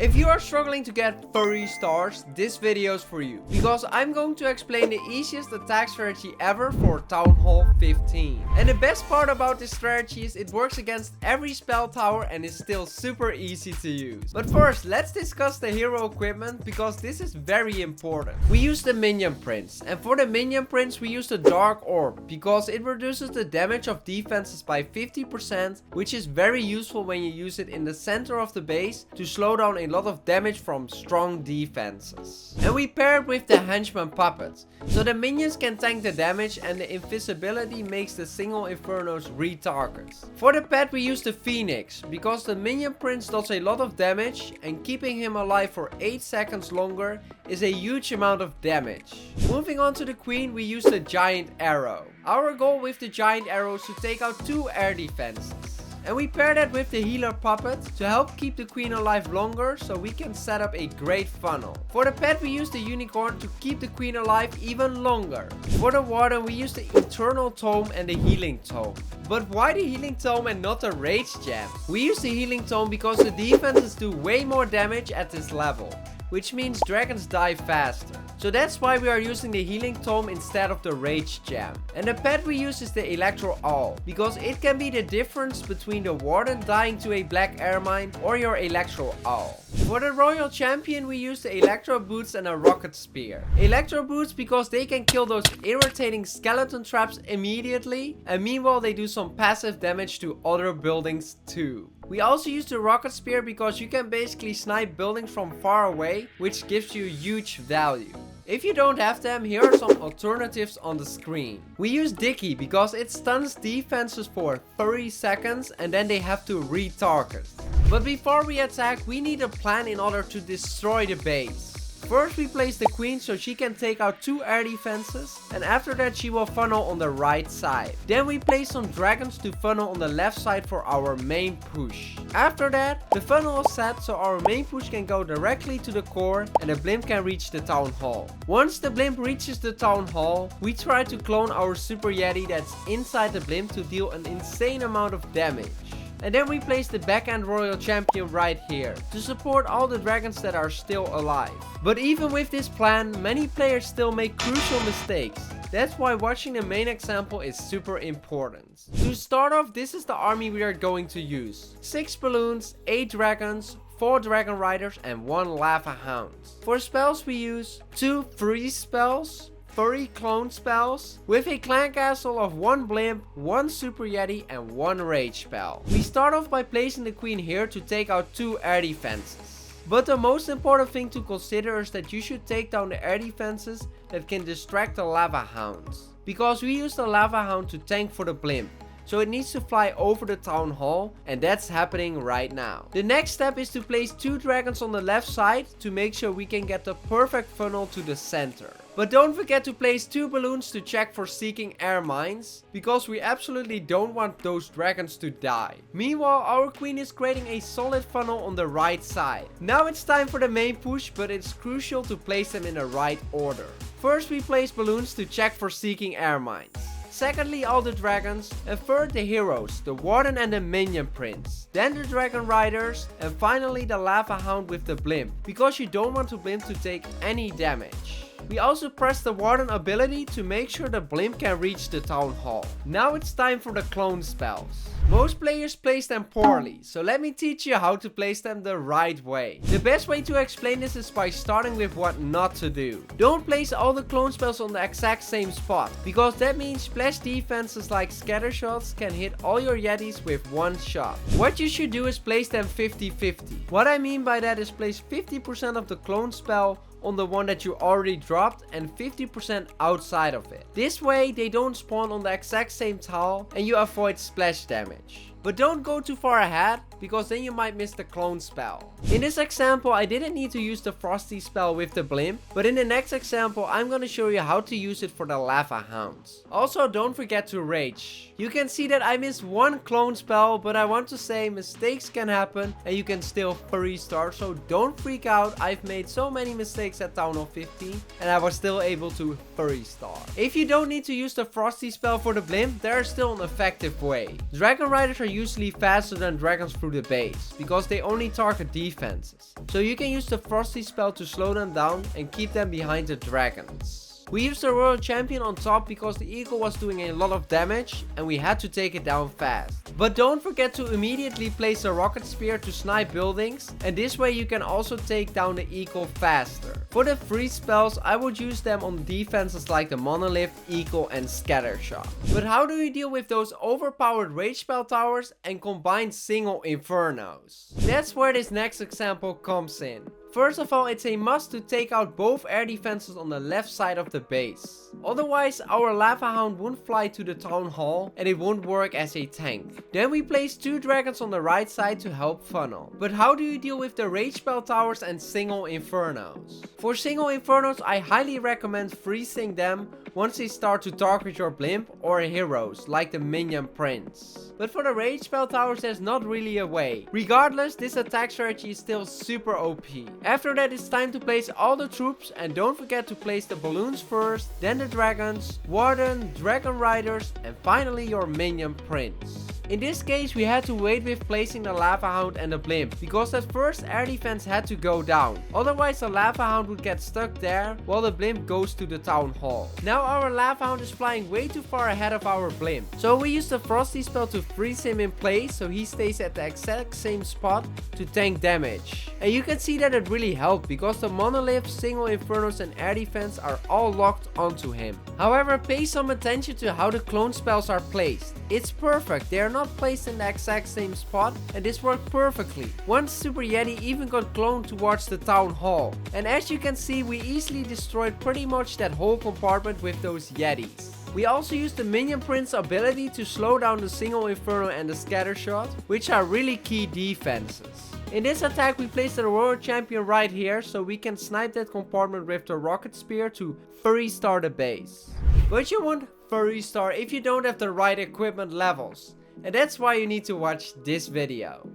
If you are struggling to get 30 stars, this video is for you. Because I'm going to explain the easiest attack strategy ever for Town Hall 15. And the best part about this strategy is it works against every spell tower and is still super easy to use. But first, let's discuss the hero equipment because this is very important. We use the Minion Prince, and for the Minion Prince we use the Dark Orb because it reduces the damage of defenses by 50%, which is very useful when you use it in the center of the base to slow down a lot of damage from strong defenses. And we pair it with the Henchman Puppet, so the minions can tank the damage and the invisibility makes the single Infernos retarget. For the pet we use the Phoenix, because the Minion Prince does a lot of damage and keeping him alive for 8 seconds longer is a huge amount of damage. Moving on to the Queen, we use the Giant Arrow. Our goal with the Giant Arrow is to take out 2 air defenses. And we pair that with the Healer Puppet to help keep the Queen alive longer so we can set up a great funnel. For the pet we use the Unicorn to keep the Queen alive even longer. For the Warden we use the Eternal Tome and the Healing Tome. But why the Healing Tome and not the Rage Gem? We use the Healing Tome because the defenses do way more damage at this level, which means dragons die faster. So that's why we are using the Healing Tome instead of the Rage Gem. And the pet we use is the Electro Owl, because it can be the difference between the Warden dying to a Black Air Mine or your Electro Owl. For the Royal Champion we use the Electro Boots and a Rocket Spear. Electro Boots because they can kill those irritating skeleton traps immediately, and meanwhile they do some passive damage to other buildings too. We also use the Rocket Spear because you can basically snipe buildings from far away, which gives you huge value. If you don't have them, here are some alternatives on the screen. We use Dicky because it stuns defenses for 30 seconds and then they have to retarget. But before we attack, we need a plan in order to destroy the base. First we place the Queen so she can take out 2 air defenses, and after that she will funnel on the right side. Then we place some dragons to funnel on the left side for our main push. After that, the funnel is set so our main push can go directly to the core and the blimp can reach the Town Hall. Once the blimp reaches the Town Hall, we try to clone our Super Yeti that's inside the blimp to deal an insane amount of damage. And then we place the backhand Royal Champion right here to support all the dragons that are still alive. But even with this plan, many players still make crucial mistakes. That's why watching the main example is super important. To start off, this is the army we are going to use. 6 balloons, 8 dragons, 4 dragon riders and 1 lava hound. For spells we use 2 freeze spells, 3 clone spells, with a clan castle of 1 blimp, 1 super yeti and 1 rage spell. We start off by placing the Queen here to take out 2 air defenses. But the most important thing to consider is that you should take down the air defenses that can distract the lava hounds. Because we use the lava hound to tank for the blimp. So it needs to fly over the Town Hall, and that's happening right now. The next step is to place 2 dragons on the left side to make sure we can get the perfect funnel to the center. But don't forget to place 2 balloons to check for seeking air mines, because we absolutely don't want those dragons to die. Meanwhile, our Queen is creating a solid funnel on the right side. Now it's time for the main push, but it's crucial to place them in the right order. First we place balloons to check for seeking air mines. Secondly, all the dragons, and third the heroes, the Warden and the Minion Prince. Then the Dragon Riders, and finally the Lava Hound with the blimp, because you don't want the blimp to take any damage. We also press the Warden ability to make sure the blimp can reach the Town Hall. Now it's time for the clone spells. Most players place them poorly, so let me teach you how to place them the right way. The best way to explain this is by starting with what not to do. Don't place all the clone spells on the exact same spot, because that means splash defenses like scatter shots can hit all your yetis with 1 shot. What you should do is place them 50-50. What I mean by that is place 50% of the clone spell on the one that you already dropped and 50% outside of it. This way they don't spawn on the exact same tile and you avoid splash damage. But don't go too far ahead, because then you might miss the clone spell. In this example, I didn't need to use the Frosty spell with the blimp, but in the next example, I'm gonna show you how to use it for the Lava Hounds. Also, don't forget to rage. You can see that I missed 1 clone spell, but I want to say mistakes can happen and you can still 3-star, so don't freak out. I've made so many mistakes at Town Hall 15 and I was still able to 3-star. If you don't need to use the Frosty spell for the blimp, there is still an effective way. Dragon Riders are usually faster than dragons through the base, because they only target defenses. So you can use the Frosty spell to slow them down and keep them behind the dragons. We used the Royal Champion on top because the eagle was doing a lot of damage and we had to take it down fast. But don't forget to immediately place a rocket spear to snipe buildings, and this way you can also take down the eagle faster. For the freeze spells, I would use them on defenses like the Monolith, Eagle and Scattershot. But how do you deal with those overpowered rage spell towers and combined single infernos? That's where this next example comes in. First of all, it's a must to take out both air defenses on the left side of the base. Otherwise, our Lava Hound won't fly to the town hall and it won't work as a tank. Then we place 2 dragons on the right side to help funnel. But how do you deal with the rage spell towers and single infernos? For single infernos, I highly recommend freezing them once they start to target your blimp or heroes like the minion prince. But for the rage spell towers, there's not really a way. Regardless, this attack strategy is still super OP. After that, it's time to place all the troops, and don't forget to place the balloons first, then the dragons, warden, dragon riders, and finally your minion prince. In this case, we had to wait with placing the Lava Hound and the blimp, because at first air defense had to go down. Otherwise the Lava Hound would get stuck there while the blimp goes to the town hall. Now our Lava Hound is flying way too far ahead of our blimp. So we used the Frosty spell to freeze him in place so he stays at the exact same spot to tank damage. And you can see that it really helped because the Monolith, single infernos and air defense are all locked onto him. However, pay some attention to how the clone spells are placed. It's perfect, they are not placed in the exact same spot, and this worked perfectly. One Super Yeti even got cloned towards the town hall. And as you can see, we easily destroyed pretty much that whole compartment with those Yetis. We also used the Minion Prince ability to slow down the single inferno and the Scattershot, which are really key defenses. In this attack we placed the Royal Champion right here so we can snipe that compartment with the Rocket Spear to Furry Star the base. But you won't Furry Star if you don't have the right equipment levels. And that's why you need to watch this video.